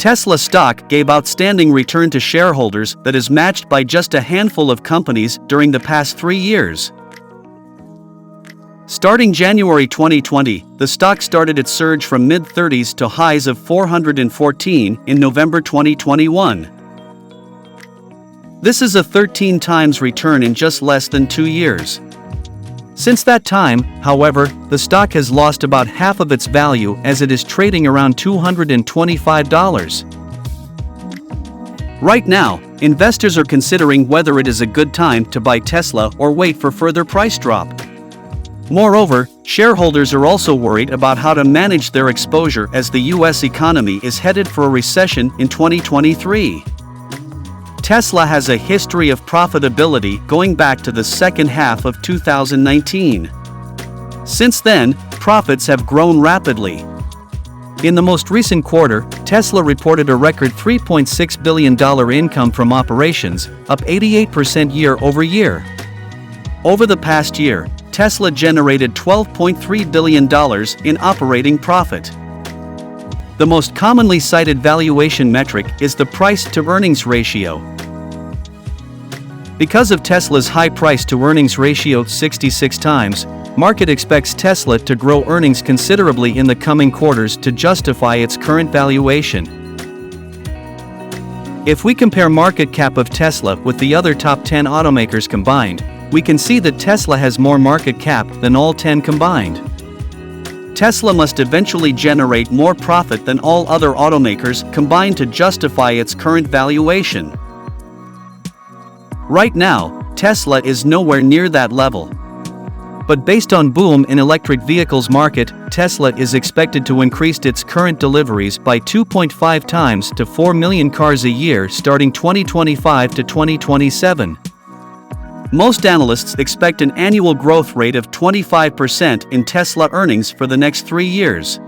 Tesla stock gave outstanding return to shareholders that is matched by just a handful of companies during the past 3 years. Starting January 2020, the stock started its surge from mid-30s to highs of 414 in November 2021. This is a 13 times return in just less than 2 years. Since that time, however, the stock has lost about half of its value as it is trading around $225. Right now, investors are considering whether it is a good time to buy Tesla or wait for further price drop. Moreover, shareholders are also worried about how to manage their exposure as the US economy is headed for a recession in 2023. Tesla has a history of profitability going back to the second half of 2019. Since then, profits have grown rapidly. In the most recent quarter, Tesla reported a record $3.6 billion income from operations, up 88% year-over-year. Over the past year, Tesla generated $12.3 billion in operating profit. The most commonly cited valuation metric is the price-to-earnings ratio. Because of Tesla's high price-to-earnings ratio 66 times, market expects Tesla to grow earnings considerably in the coming quarters to justify its current valuation. If we compare market cap of Tesla with the other top 10 automakers combined, we can see that Tesla has more market cap than all 10 combined. Tesla must eventually generate more profit than all other automakers combined to justify its current valuation. Right now, Tesla is nowhere near that level. But based on boom in electric vehicles market, Tesla is expected to increase its current deliveries by 2.5 times to 4 million cars a year starting 2025 to 2027. Most analysts expect an annual growth rate of 25% in Tesla earnings for the next 3 years.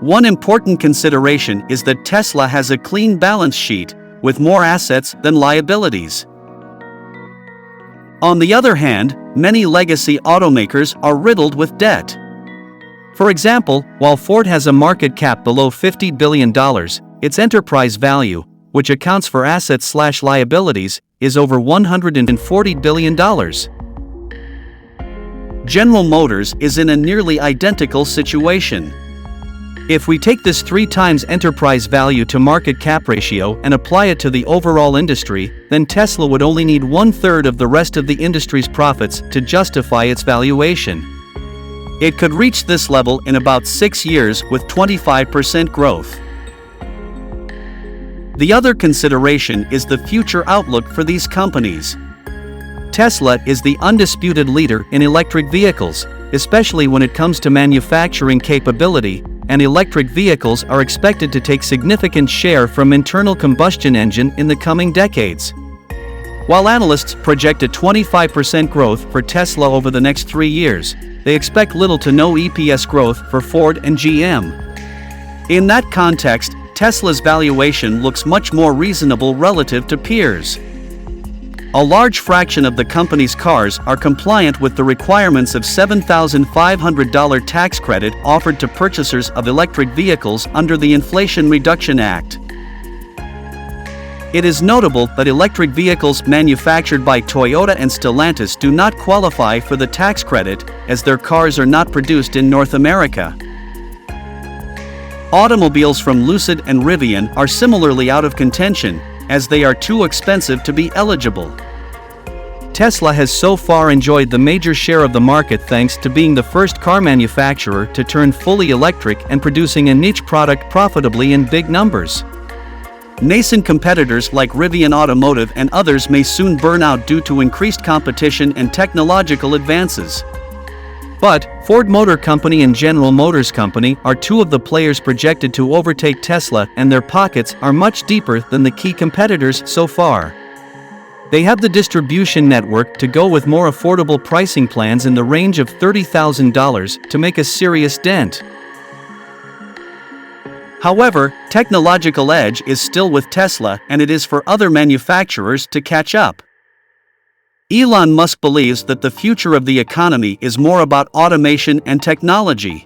One important consideration is that Tesla has a clean balance sheet, with more assets than liabilities. On the other hand, many legacy automakers are riddled with debt. For example, while Ford has a market cap below $50 billion, its enterprise value, which accounts for assets/liabilities, is over $140 billion. General Motors is in a nearly identical situation. If we take this 3 times enterprise value to market cap ratio and apply it to the overall industry, then Tesla would only need 1/3 of the rest of the industry's profits to justify its valuation. It could reach this level in about 6 years with 25% growth. The other consideration is the future outlook for these companies. Tesla is the undisputed leader in electric vehicles, especially when it comes to manufacturing capability, and electric vehicles are expected to take significant share from internal combustion engine in the coming decades. While analysts project a 25% growth for Tesla over the next 3 years, they expect little to no EPS growth for Ford and GM. In that context, Tesla's valuation looks much more reasonable relative to peers. A large fraction of the company's cars are compliant with the requirements of $7,500 tax credit offered to purchasers of electric vehicles under the Inflation Reduction Act. It is notable that electric vehicles manufactured by Toyota and Stellantis do not qualify for the tax credit, as their cars are not produced in North America. Automobiles from Lucid and Rivian are similarly out of contention, as they are too expensive to be eligible. Tesla has so far enjoyed the major share of the market thanks to being the first car manufacturer to turn fully electric and producing a niche product profitably in big numbers. Nascent competitors like Rivian Automotive and others may soon burn out due to increased competition and technological advances. But Ford Motor Company and General Motors Company are two of the players projected to overtake Tesla, and their pockets are much deeper than the key competitors so far. They have the distribution network to go with more affordable pricing plans in the range of $30,000 to make a serious dent. However, technological edge is still with Tesla, and it is for other manufacturers to catch up. Elon Musk believes that the future of the economy is more about automation and technology.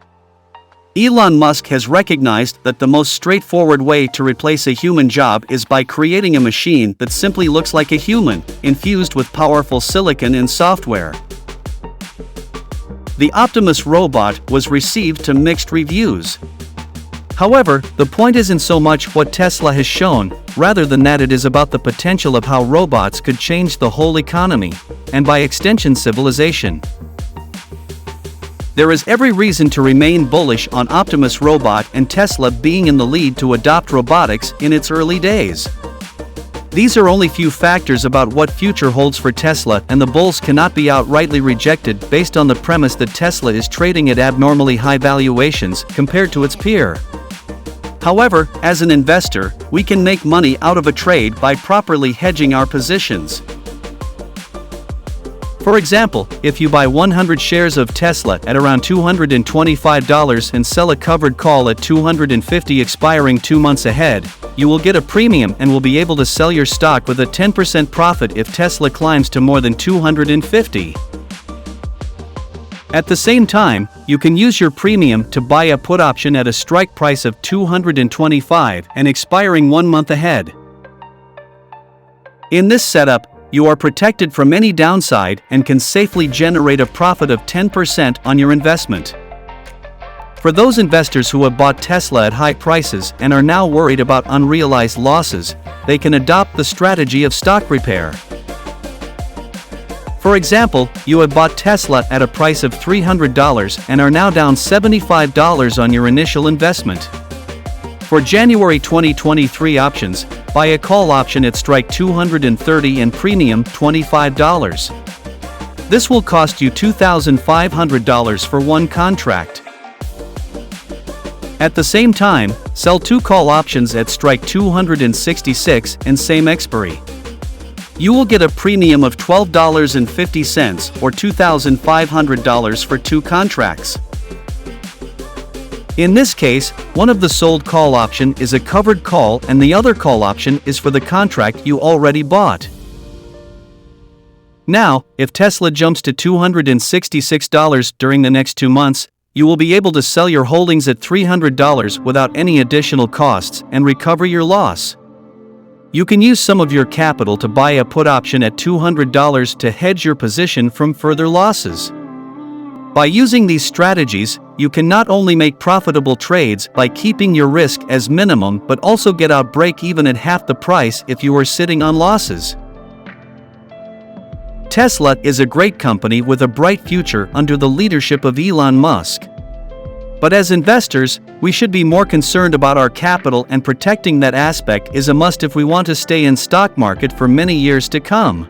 Elon Musk has recognized that the most straightforward way to replace a human job is by creating a machine that simply looks like a human, infused with powerful silicon and software. The Optimus robot was received to mixed reviews. However, the point isn't so much what Tesla has shown, rather than that it is about the potential of how robots could change the whole economy, and by extension civilization. There is every reason to remain bullish on Optimus robot and Tesla being in the lead to adopt robotics in its early days. These are only few factors about what future holds for Tesla, and the bulls cannot be outrightly rejected based on the premise that Tesla is trading at abnormally high valuations compared to its peer. However, as an investor, we can make money out of a trade by properly hedging our positions. For example, if you buy 100 shares of Tesla at around $225 and sell a covered call at $250 expiring 2 months ahead, you will get a premium and will be able to sell your stock with a 10% profit if Tesla climbs to more than $250. At the same time, you can use your premium to buy a put option at a strike price of $225 and expiring 1 month ahead. In this setup, you are protected from any downside and can safely generate a profit of 10% on your investment. For those investors who have bought Tesla at high prices and are now worried about unrealized losses, they can adopt the strategy of stock repair. For example, you have bought Tesla at a price of $300 and are now down $75 on your initial investment. For January 2023 options, buy a call option at strike $230 and premium $25. This will cost you $2,500 for one contract. At the same time, sell 2 call options at strike $266 and same expiry. You will get a premium of $12.50 or $2,500 for 2 contracts. In this case, one of the sold call option is a covered call and the other call option is for the contract you already bought. Now, if Tesla jumps to $266 during the next 2 months, you will be able to sell your holdings at $300 without any additional costs and recover your loss. You can use some of your capital to buy a put option at $200 to hedge your position from further losses. By using these strategies, you can not only make profitable trades by keeping your risk as minimum but also get out break-even at half the price if you are sitting on losses. Tesla is a great company with a bright future under the leadership of Elon Musk. But as investors, we should be more concerned about our capital, and protecting that aspect is a must if we want to stay in stock market for many years to come.